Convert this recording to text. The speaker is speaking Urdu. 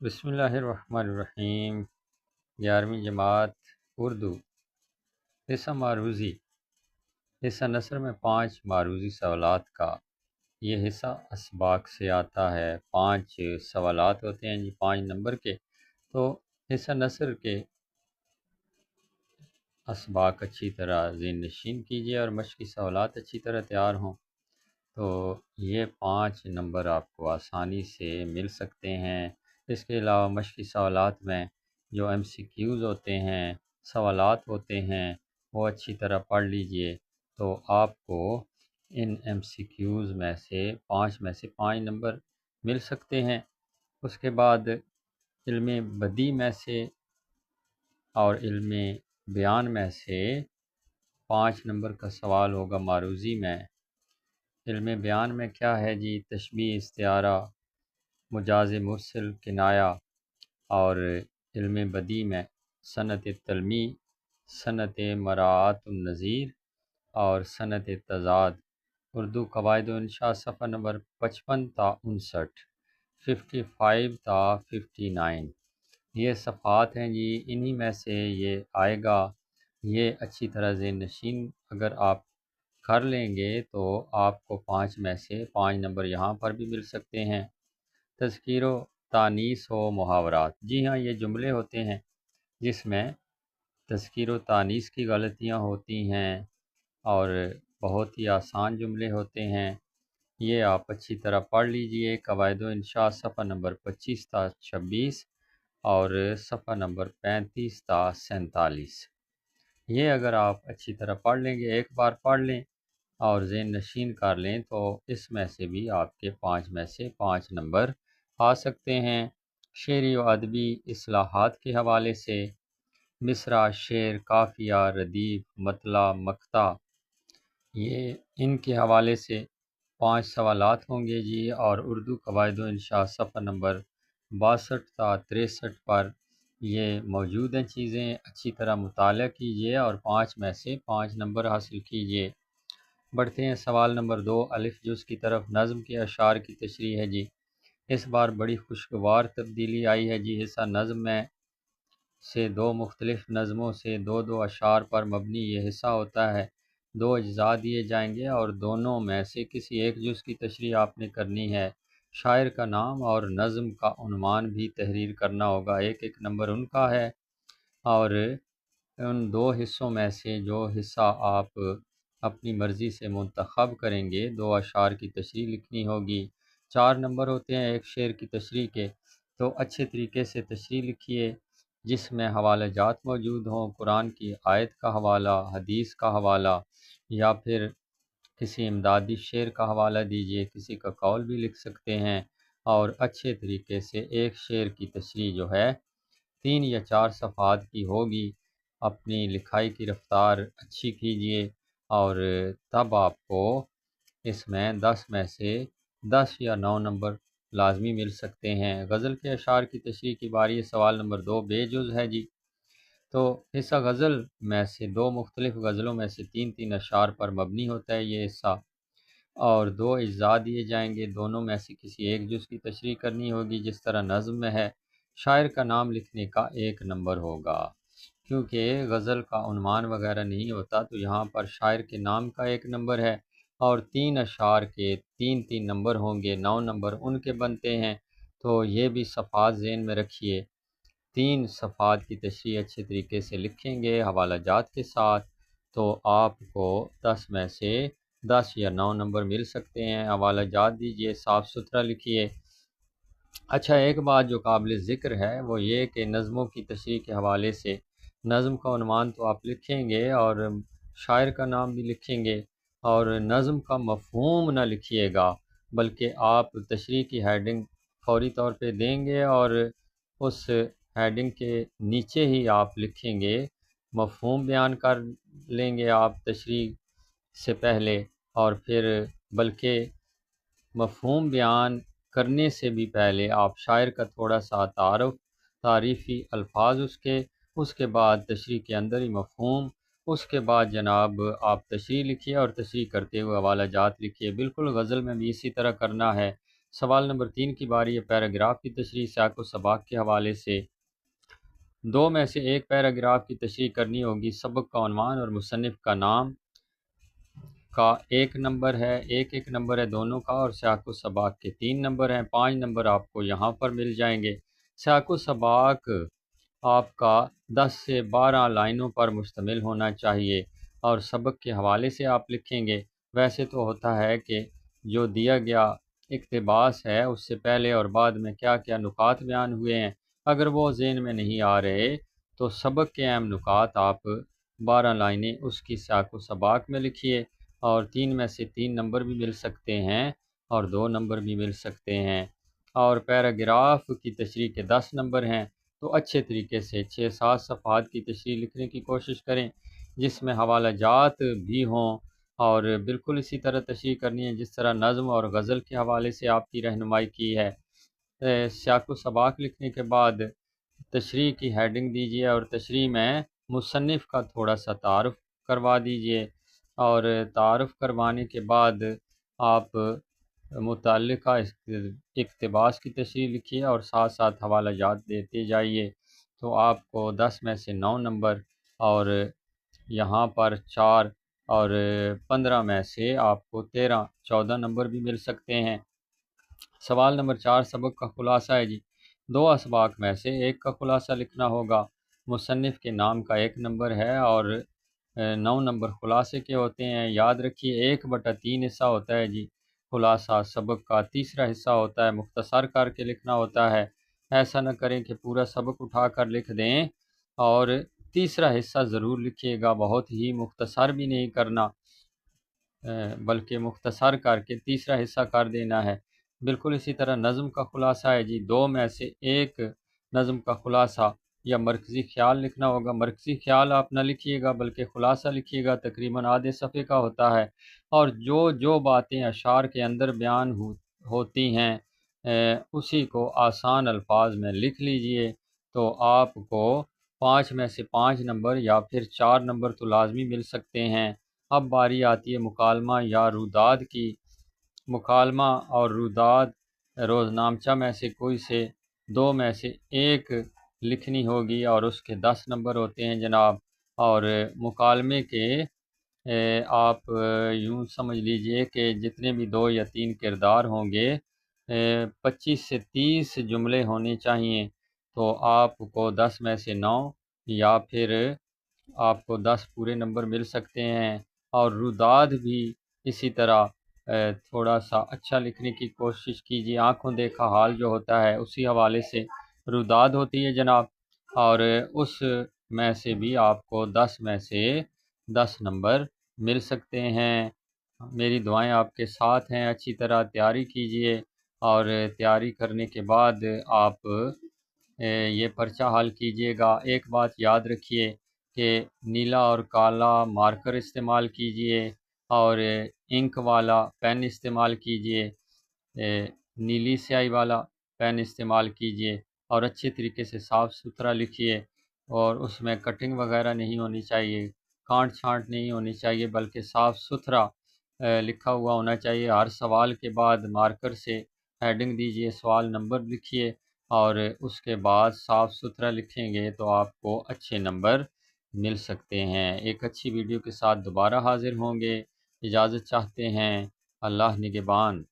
بسم اللہ الرحمن الرحیم۔ 11ویں جماعت اردو، حصہ معروضی۔ حصہ نثر میں 5 معروضی سوالات کا یہ حصہ اسباق سے آتا ہے۔ 5 سوالات ہوتے ہیں 5 نمبر کے۔ تو حصہ نثر کے اسباق اچھی طرح ذہن نشین کیجیے اور مشقی سوالات اچھی طرح تیار ہوں تو یہ 5 نمبر آپ کو آسانی سے مل سکتے ہیں۔ اس کے علاوہ مشقی سوالات میں جو ایم سی کیوز ہوتے ہیں، سوالات ہوتے ہیں، وہ اچھی طرح پڑھ لیجئے تو آپ کو ان ایم سی کیوز میں سے 5 نمبر مل سکتے ہیں۔ اس کے بعد علم بدیع میں سے اور علم بیان میں سے 5 نمبر کا سوال ہوگا معروضی میں۔ علم بیان میں کیا ہے جی؟ تشبیہ، استعارہ، مجاز مرسل، کنایہ۔ اور علم بدیع میں صنعت تلمیع، صنعت مراعات النظیر اور صنعت تضاد۔ اردو قواعد و انشاء صفحہ نمبر 55 تا 59، 55 تا 59، یہ صفحات ہیں جی، انہی میں سے یہ آئے گا۔ یہ اچھی طرح ذہن نشین اگر آپ کر لیں گے تو آپ کو 5 میں سے 5 نمبر یہاں پر بھی مل سکتے ہیں۔ تذکیر و تانیث و محاورات، جی ہاں، یہ جملے ہوتے ہیں جس میں تذکیر و تانیث کی غلطیاں ہوتی ہیں اور بہت ہی آسان جملے ہوتے ہیں۔ یہ آپ اچھی طرح پڑھ لیجئے۔ قواعد و انشاء صفحہ نمبر 25 تا 26 اور صفحہ نمبر 35 تا 47۔ یہ اگر آپ اچھی طرح پڑھ لیں گے، ایک بار پڑھ لیں اور ذہن نشین کر لیں تو اس میں سے بھی آپ کے 5 میں سے 5 نمبر آ سکتے ہیں۔ شعری و ادبی اصطلاحات کے حوالے سے مصرع، شعر، قافیہ، ردیف، مطلع، مقطع، یہ ان کے حوالے سے 5 سوالات ہوں گے جی۔ اور اردو قواعد و انشاء صفحہ نمبر 62 تا 63 پر یہ موجود ہیں چیزیں، اچھی طرح مطالعہ کیجیے اور 5 میں سے 5 نمبر حاصل کیجیے۔ بڑھتے ہیں سوال نمبر 2، الف جز کی طرف۔ نظم کے اشعار کی تشریح ہے جی۔ اس بار بڑی خوشگوار تبدیلی آئی ہے جی۔ حصہ نظم میں سے 2 مختلف نظموں سے 2 اشعار پر مبنی یہ حصہ ہوتا ہے۔ 2 اجزاء دیے جائیں گے اور دونوں میں سے کسی ایک جز کی تشریح آپ نے کرنی ہے۔ شاعر کا نام اور نظم کا عنوان بھی تحریر کرنا ہوگا۔ ایک نمبر ان کا ہے اور ان 2 حصوں میں سے جو حصہ آپ اپنی مرضی سے منتخب کریں گے، 2 اشعار کی تشریح لکھنی ہوگی۔ 4 نمبر ہوتے ہیں ایک شعر کی تشریح کے، تو اچھے طریقے سے تشریح لکھیے جس میں حوالہ جات موجود ہوں، قرآن کی آیت کا حوالہ، حدیث کا حوالہ، یا پھر کسی امدادی شعر کا حوالہ دیجیے، کسی کا قول بھی لکھ سکتے ہیں۔ اور اچھے طریقے سے ایک شعر کی تشریح جو ہے 3 یا 4 صفحات کی ہوگی۔ اپنی لکھائی کی رفتار اچھی کیجیے اور تب آپ کو اس میں 10 میں سے 10 یا 9 نمبر لازمی مل سکتے ہیں۔ غزل کے اشعار کی تشریح کی باری ہے۔ سوال نمبر 2 بے جز ہے جی۔ تو حصہ غزل میں سے 2 مختلف غزلوں میں سے 3 اشعار پر مبنی ہوتا ہے یہ حصہ، اور 2 اجزاء دیے جائیں گے، دونوں میں سے کسی ایک جز کی تشریح کرنی ہوگی جس طرح نظم میں ہے۔ شاعر کا نام لکھنے کا 1 نمبر ہوگا، کیونکہ غزل کا عنوان وغیرہ نہیں ہوتا تو یہاں پر شاعر کے نام کا 1 نمبر ہے، اور 3 اشعار کے 3 نمبر ہوں گے، 9 نمبر ان کے بنتے ہیں۔ تو یہ بھی صفحات ذہن میں رکھیے۔ 3 صفحات کی تشریح اچھے طریقے سے لکھیں گے حوالہ جات کے ساتھ تو آپ کو 10 میں سے 10 یا 9 نمبر مل سکتے ہیں۔ حوالہ جات دیجیے، صاف ستھرا لکھیے۔ اچھا، ایک بات جو قابل ذکر ہے وہ یہ کہ نظموں کی تشریح کے حوالے سے نظم کا عنوان تو آپ لکھیں گے اور شاعر کا نام بھی لکھیں گے، اور نظم کا مفہوم نہ لکھیے گا بلکہ آپ تشریح کی ہیڈنگ فوری طور پہ دیں گے اور اس ہیڈنگ کے نیچے ہی آپ لکھیں گے، مفہوم بیان کر لیں گے آپ تشریح سے پہلے، اور پھر بلکہ مفہوم بیان کرنے سے بھی پہلے آپ شاعر کا تھوڑا سا تعریفی الفاظ اس کے بعد تشریح کے اندر ہی مفہوم، اس کے بعد جناب آپ تشریح لکھیے اور تشریح کرتے ہوئے حوالہ جات لکھیے۔ بالکل غزل میں بھی اسی طرح کرنا ہے۔ سوال نمبر 3 کی باری ہے۔ پیراگراف کی تشریح سیاق و سباق کے حوالے سے دو میں سے ایک پیراگراف کی تشریح کرنی ہوگی۔ سبق کا عنوان اور مصنف کا نام کا ایک نمبر ہے، ایک نمبر ہے دونوں کا، اور سیاق و سباق کے 3 نمبر ہیں۔ 5 نمبر آپ کو یہاں پر مل جائیں گے۔ سیاق و سباق آپ کا 10 سے 12 لائنوں پر مشتمل ہونا چاہیے، اور سبق کے حوالے سے آپ لکھیں گے۔ ویسے تو ہوتا ہے کہ جو دیا گیا اقتباس ہے اس سے پہلے اور بعد میں کیا کیا نکات بیان ہوئے ہیں، اگر وہ ذہن میں نہیں آ رہے تو سبق کے اہم نکات آپ 12 لائنیں اس کی سیاق و سباق میں لکھیے، اور 3 میں سے 3 نمبر بھی مل سکتے ہیں اور 2 نمبر بھی مل سکتے ہیں۔ اور پیراگراف کی تشریح کے 10 نمبر ہیں، تو اچھے طریقے سے 6-7 صفحات کی تشریح لکھنے کی کوشش کریں جس میں حوالہ جات بھی ہوں، اور بالکل اسی طرح تشریح کرنی ہے جس طرح نظم اور غزل کے حوالے سے آپ کی رہنمائی کی ہے۔ سیاق و سباق لکھنے کے بعد تشریح کی ہیڈنگ دیجیے، اور تشریح میں مصنف کا تھوڑا سا تعارف کروا دیجیے، اور تعارف کروانے کے بعد آپ متعلقہ اقتباس کی تشریح لکھیے اور ساتھ ساتھ حوالہ جات دیتے جائیے، تو آپ کو 10 میں سے 9 نمبر، اور یہاں پر 4 اور 15 میں سے آپ کو 13-14 نمبر بھی مل سکتے ہیں۔ سوال نمبر 4 سبق کا خلاصہ ہے جی۔ 2 اسباق میں سے ایک کا خلاصہ لکھنا ہوگا۔ مصنف کے نام کا 1 نمبر ہے اور 9 نمبر خلاصے کے ہوتے ہیں۔ یاد رکھیے 1/3 حصہ ہوتا ہے جی خلاصہ، سبق کا تیسرا حصہ ہوتا ہے، مختصر کر کے لکھنا ہوتا ہے۔ ایسا نہ کریں کہ پورا سبق اٹھا کر لکھ دیں، اور تیسرا حصہ ضرور لکھیے گا، بہت ہی مختصر بھی نہیں کرنا، بلکہ مختصر کر کے تیسرا حصہ کر دینا ہے۔ بالکل اسی طرح نظم کا خلاصہ ہے جی، 2 میں سے ایک نظم کا خلاصہ یا مرکزی خیال لکھنا ہوگا۔ مرکزی خیال آپ نہ لکھیے گا بلکہ خلاصہ لکھیے گا، تقریباً آدھے صفحے کا ہوتا ہے، اور جو باتیں اشعار کے اندر بیان ہوتی ہیں اسی کو آسان الفاظ میں لکھ لیجئے، تو آپ کو 5 میں سے 5 نمبر یا پھر 4 نمبر تو لازمی مل سکتے ہیں۔ اب باری آتی ہے مکالمہ یا روداد کی۔ مکالمہ اور روداد روزنامچہ میں سے کوئی سے 2 میں سے ایک لکھنی ہوگی، اور اس کے 10 نمبر ہوتے ہیں جناب۔ اور مکالمے کے آپ یوں سمجھ لیجئے کہ جتنے بھی 2 یا 3 کردار ہوں گے 25 سے 30 جملے ہونے چاہیے، تو آپ کو 10 میں سے 9 یا پھر آپ کو 10 پورے نمبر مل سکتے ہیں۔ اور روداد بھی اسی طرح تھوڑا سا اچھا لکھنے کی کوشش کیجیے، آنکھوں دیکھا حال جو ہوتا ہے اسی حوالے سے روداد ہوتی ہے جناب، اور اس میں سے بھی آپ کو 10 میں سے 10 نمبر مل سکتے ہیں۔ میری دعائیں آپ کے ساتھ ہیں، اچھی طرح تیاری کیجیے، اور تیاری کرنے کے بعد آپ یہ پرچہ حل کیجیے گا۔ ایک بات یاد رکھیے کہ نیلا اور کالا مارکر استعمال کیجیے، اور انک والا پین استعمال کیجیے، نیلی سیاہی والا پین استعمال کیجیے، اور اچھے طریقے سے صاف ستھرا لکھیے، اور اس میں کٹنگ وغیرہ نہیں ہونی چاہیے، کانٹ چھانٹ نہیں ہونی چاہیے، بلکہ صاف ستھرا لکھا ہوا ہونا چاہیے۔ ہر سوال کے بعد مارکر سے ہیڈنگ دیجیے، سوال نمبر لکھیے، اور اس کے بعد صاف ستھرا لکھیں گے تو آپ کو اچھے نمبر مل سکتے ہیں۔ ایک اچھی ویڈیو کے ساتھ دوبارہ حاضر ہوں گے، اجازت چاہتے ہیں، اللہ نگہبان۔